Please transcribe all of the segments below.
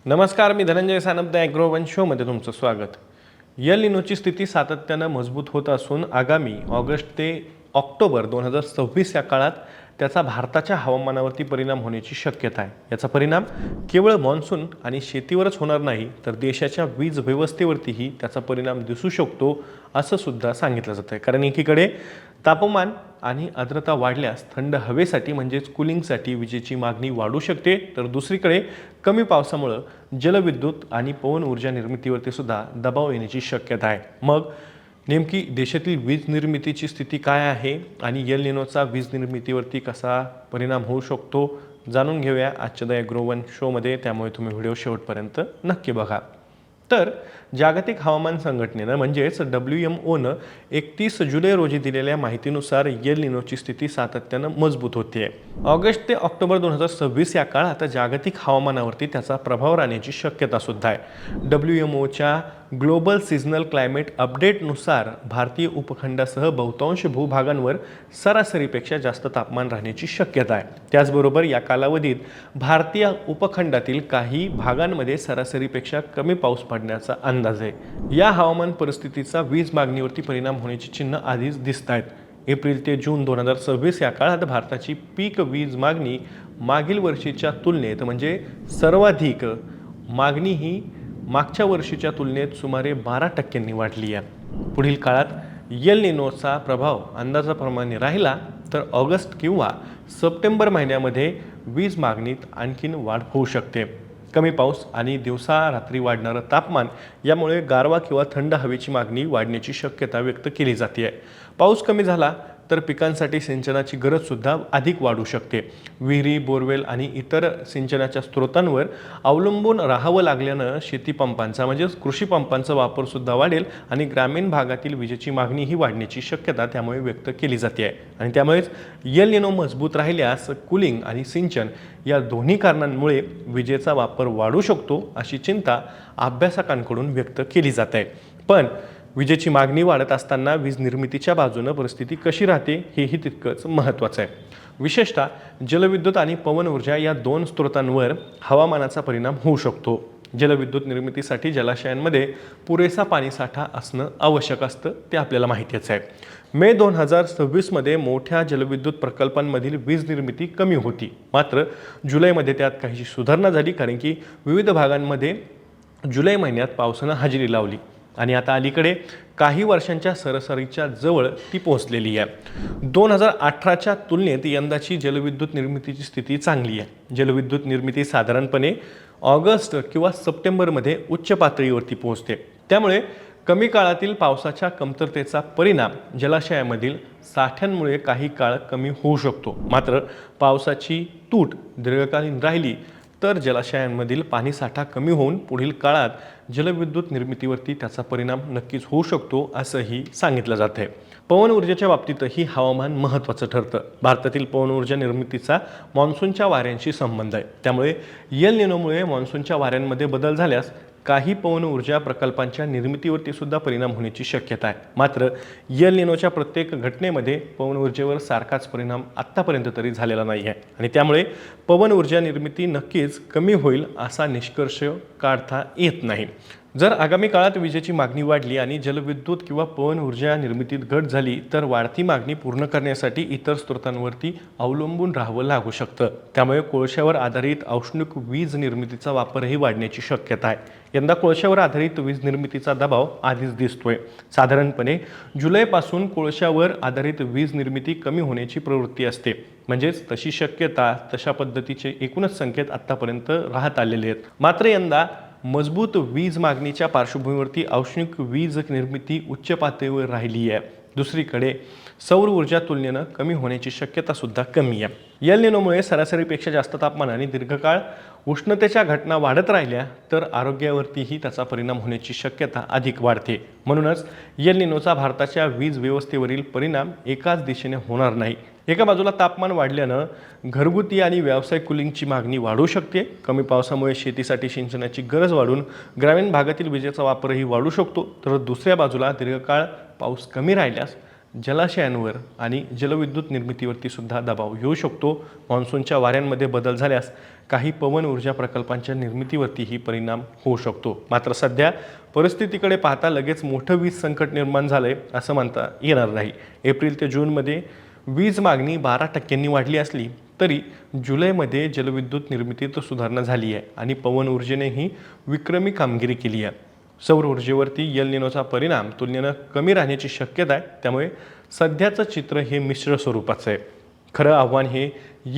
नमस्कार, मी धनंजय सानप ॲग्रोवन शोमध्ये तुमचं स्वागत. एल निनोची स्थिती सातत्यानं मजबूत होत असून आगामी ऑगस्ट ते ऑक्टोबर 2026 या काळात त्याचा भारताच्या हवामानावरती परिणाम होण्याची शक्यता आहे. याचा परिणाम केवळ मॉन्सून आणि शेतीवरच होणार नाही, तर देशाच्या वीज व्यवस्थेवरतीही त्याचा परिणाम दिसू शकतो असं सुद्धा सांगितलं जातं आहे. कारण एकीकडे तापमान आणि आर्द्रता वाढल्यास थंड हवेसाठी म्हणजेच कूलिंगसाठी विजेची मागणी वाढू शकते, तर दुसरीकडे कमी पावसामुळे जलविद्युत आणि पवन ऊर्जा निर्मितीवरती सुद्धा दबाव येण्याची शक्यता आहे. मग नेमकी देशातील वीज निर्मितीची स्थिती काय आहे आणि एल निनोचा वीज निर्मितीवरती कसा परिणाम होऊ शकतो जाणून घेऊया आजच्या द ॲग्रोवन शोमध्ये. त्यामुळे तुम्ही व्हिडिओ शेवटपर्यंत नक्की बघा. तर जागतिक हवामान संघटनेनं म्हणजेच WMOनं 31 जुलै रोजी दिलेल्या माहितीनुसार एल निनोची स्थिती सातत्यानं मजबूत होते. ऑगस्ट ते ऑक्टोबर 2026 या काळात जागतिक हवामानावरती त्याचा प्रभाव राहण्याची शक्यता सुद्धा आहे. WMOच्या ग्लोबल सीझनल क्लायमेट अपडेटनुसार भारतीय उपखंडासह बहुतांश भूभागांवर सरासरीपेक्षा जास्त तापमान राहण्याची शक्यता आहे. त्याचबरोबर या कालावधीत भारतीय उपखंडातील काही भागांमध्ये सरासरीपेक्षा कमी पाऊस पडण्याचा अंदाज आहे. या हवामान परिस्थितीचा वीज मागणीवरती परिणाम होण्याची चिन्ह आधीच दिसत आहेत. एप्रिल ते जून 2026 या काळात भारताची पीक वीज मागणी मागील वर्षीच्या तुलनेत म्हणजे सर्वाधिक मागणी ही मागच्या वर्षीच्या तुलनेत सुमारे 12% वाढली आहे. पुढील काळात एल निनोचा प्रभाव अंदाजाप्रमाणे राहिला तर ऑगस्ट किंवा सप्टेंबर महिन्यामध्ये वीज मागणीत आणखीन वाढ होऊ शकते. कमी पाऊस आणि दिवसा रात्री वाढणारं तापमान यामुळे गारवा किंवा थंड हवेची मागणी वाढण्याची शक्यता व्यक्त केली जाते. पाऊस कमी झाला तर पिकांसाठी सिंचनाची गरजसुद्धा अधिक वाढू शकते. विहिरी, बोरवेल आणि इतर सिंचनाच्या स्रोतांवर अवलंबून राहावं लागल्यानं शेती पंपांचा म्हणजेच कृषी पंपांचा वापरसुद्धा वाढेल आणि ग्रामीण भागातील विजेची मागणीही वाढण्याची शक्यता त्यामुळे व्यक्त केली जाते. आणि त्यामुळेच एल निनो मजबूत राहिल्यास कूलिंग आणि सिंचन या दोन्ही कारणांमुळे विजेचा वापर वाढू शकतो अशी चिंता अभ्यासकांकडून व्यक्त केली जात आहे. पण विजेची मागणी वाढत असताना वीज निर्मितीच्या बाजूनं परिस्थिती कशी राहते हेही तितकंच महत्त्वाचं आहे. विशेषतः जलविद्युत आणि पवन ऊर्जा या दोन स्रोतांवर हवामानाचा परिणाम होऊ शकतो. जलविद्युत निर्मितीसाठी जलाशयांमध्ये पुरेसा पाणीसाठा असणं आवश्यक असतं, ते आपल्याला माहितीच आहे. मे 2026मध्ये मोठ्या जलविद्युत प्रकल्पांमधील वीज निर्मिती कमी होती, मात्र जुलैमध्ये त्यात काहीशी सुधारणा झाली, कारण की विविध भागांमध्ये जुलै महिन्यात पावसानं हजेरी लावली आणि आता अलीकडे काही वर्षांच्या सरासरीच्या जवळ ती पोहोचलेली आहे. 2018च्या तुलनेत यंदाची जलविद्युत निर्मितीची स्थिती चांगली आहे. जलविद्युत निर्मिती साधारणपणे ऑगस्ट किंवा सप्टेंबरमध्ये उच्च पातळीवरती पोहोचते. त्यामुळे कमी काळातील पावसाच्या कमतरतेचा परिणाम जलाशयामधील साठ्यांमुळे काही काळ कमी होऊ शकतो. मात्र पावसाची तूट दीर्घकालीन राहिली तर जलाशयांमधील पाणीसाठा कमी होऊन पुढील काळात जलविद्युत निर्मितीवरती त्याचा परिणाम नक्कीच होऊ शकतो असंही सांगितलं जात आहे. पवन ऊर्जेच्या बाबतीतही हवामान महत्त्वाचं ठरतं. भारतातील पवन ऊर्जा निर्मितीचा मान्सूनच्या वाऱ्यांशी संबंध आहे. त्यामुळे एल निनोमुळे मान्सूनच्या वाऱ्यांमध्ये बदल झाल्यास काही पवन ऊर्जा प्रकल्पांच्या निर्मितीवरती सुद्धा परिणाम होण्याची शक्यता आहे. मात्र एल निनोच्या प्रत्येक घटनेमध्ये पवन ऊर्जेवर सारखाच परिणाम आत्तापर्यंत तरी झालेला नाही आहे आणि त्यामुळे पवन ऊर्जा निर्मिती नक्कीच कमी होईल असा निष्कर्ष काढता येत नाही. जर आगामी काळात विजेची मागणी वाढली आणि जलविद्युत किंवा पवन ऊर्जा निर्मितीत घट झाली तर वाढती मागणी पूर्ण करण्यासाठी इतर स्रोतांवरती अवलंबून राहावं लागू शकतं. त्यामुळे कोळशावर आधारित औष्णिक वीज निर्मितीचा वापरही वाढण्याची शक्यता आहे. यंदा कोळशावर आधारित वीज निर्मितीचा दबाव आधीच दिसतोय. साधारणपणे जुलैपासून कोळशावर आधारित वीज निर्मिती कमी होण्याची प्रवृत्ती असते. म्हणजेच तशी शक्यता, तशा पद्धतीचे एकूणच संकेत आत्तापर्यंत राहत आलेले आहेत. मात्र यंदा मजबूत वीज मागणीच्या पार्श्वभूमीवरती औष्णिक वीज निर्मिती उच्च पातळीवर राहिली आहे. दुसरीकडे सौर ऊर्जा तुलनेनं कमी होण्याची शक्यता सुद्धा कमी आहे. एल निनोमुळे सरासरीपेक्षा जास्त तापमान आणि दीर्घकाळ उष्णतेच्या घटना वाढत राहिल्या तर आरोग्यावरतीही त्याचा परिणाम होण्याची शक्यता अधिक वाढते. म्हणूनच एल निनोचा भारताच्या वीज व्यवस्थेवरील परिणाम एकाच दिशेने होणार नाही. एका बाजूला तापमान वाढल्यानं घरगुती आणि व्यावसायिक कूलिंगची मागणी वाढू शकते. कमी पावसामुळे शेतीसाठी सिंचनाची गरज वाढून ग्रामीण भागातील विजेचा वापरही वाढू शकतो. तर दुसऱ्या बाजूला दीर्घकाळ पाऊस कमी राहिल्यास जलाशयांवर आणि जलविद्युत निर्मितीवरती सुद्धा दबाव येऊ शकतो. मान्सूनच्या वाऱ्यांमध्ये बदल झाल्यास काही पवन ऊर्जा प्रकल्पांच्या निर्मितीवरतीही परिणाम होऊ शकतो. मात्र सध्या परिस्थितीकडे पाहता लगेच मोठं वीज संकट निर्माण झालंय असं म्हणता येणार नाही. एप्रिल ते जूनमध्ये वीज मागणी 12% वाढली असली तरी जुलैमध्ये जलविद्युत निर्मितीत सुधारणा झाली आहे आणि पवन ऊर्जेनेही विक्रमी कामगिरी केली आहे. सौर ऊर्जेवरती एल निनोचा परिणाम तुलनेनं कमी राहण्याची शक्यता आहे. त्यामुळे सध्याचं चित्र हे मिश्र स्वरूपाचं आहे. खरं आव्हान हे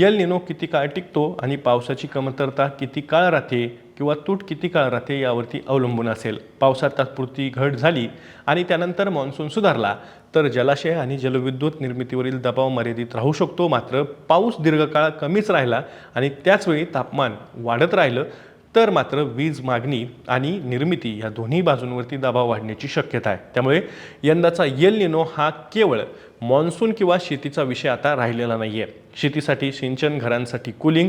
एल निनो किती काळ टिकतो आणि पावसाची कमतरता किती काळ राहते किंवा तूट किती काळ राहते यावरती अवलंबून असेल. पावसात तात्पुरती घट झाली आणि त्यानंतर मान्सून सुधारला तर जलाशय आणि जलविद्युत निर्मितीवरील दबाव मर्यादित राहू शकतो. मात्र पाऊस दीर्घकाळ कमीच राहिला आणि त्याचवेळी तापमान वाढत राहिलं तर मात्र वीज मागणी आणि निर्मिती या दोन्ही बाजूंवरती दबाव वाढण्याची शक्यता आहे. त्यामुळे यंदाचा एल निनो हा केवळ मॉन्सून किंवा शेतीचा विषय आता राहिलेला नाही आहे. शेतीसाठी सिंचन, घरांसाठी कूलिंग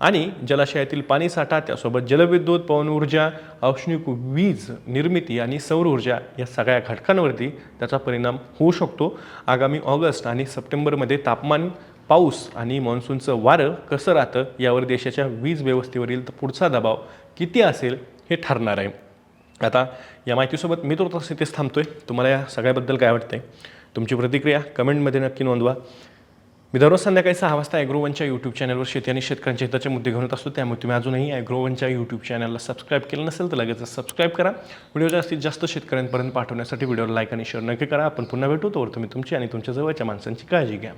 आणि जलाशयातील पाणीसाठा, त्यासोबत जलविद्युत, पवन ऊर्जा, औष्णिक वीज निर्मिती आणि सौर ऊर्जा या सगळ्या घटकांवरती त्याचा परिणाम होऊ शकतो. आगामी ऑगस्ट आणि सप्टेंबरमध्ये तापमान, पाऊस आणि मान्सूनचं वारं कसं राहतं यावर देशाच्या वीज व्यवस्थेवरील पुढचा दबाव किती असेल हे ठरणार आहे. आता या माहितीसोबत मी तर इथेच थांबतोय. तुम्हाला या सगळ्याबद्दल काय वाटतंय? तुमची प्रतिक्रिया कमेंटमध्ये नक्की नोंदवा. मी दररोज संध्याकाळी 6 वाजता ॲग्रोवनच्या यूट्यूब चॅनलवर शेती आणि शेतकऱ्यांच्या हिताचे मुद्दे घेऊन असतो. त्यामुळे तुम्ही अजूनही ॲग्रोवनच्या यूट्यूब चॅनलला सबस्क्राईब केलं नसेल तर लगेच सबस्क्राईब करा. व्हिडिओ जास्तीत जास्त शेतकऱ्यांपर्यंत पाठवण्यासाठी व्हिडिओला लाईक आणि शेअर नक्की करा. आपण पुन्हा भेटू. तोवर तुम्ही तुमची आणि तुमच्या जवळच्या माणसांची काळजी घ्या.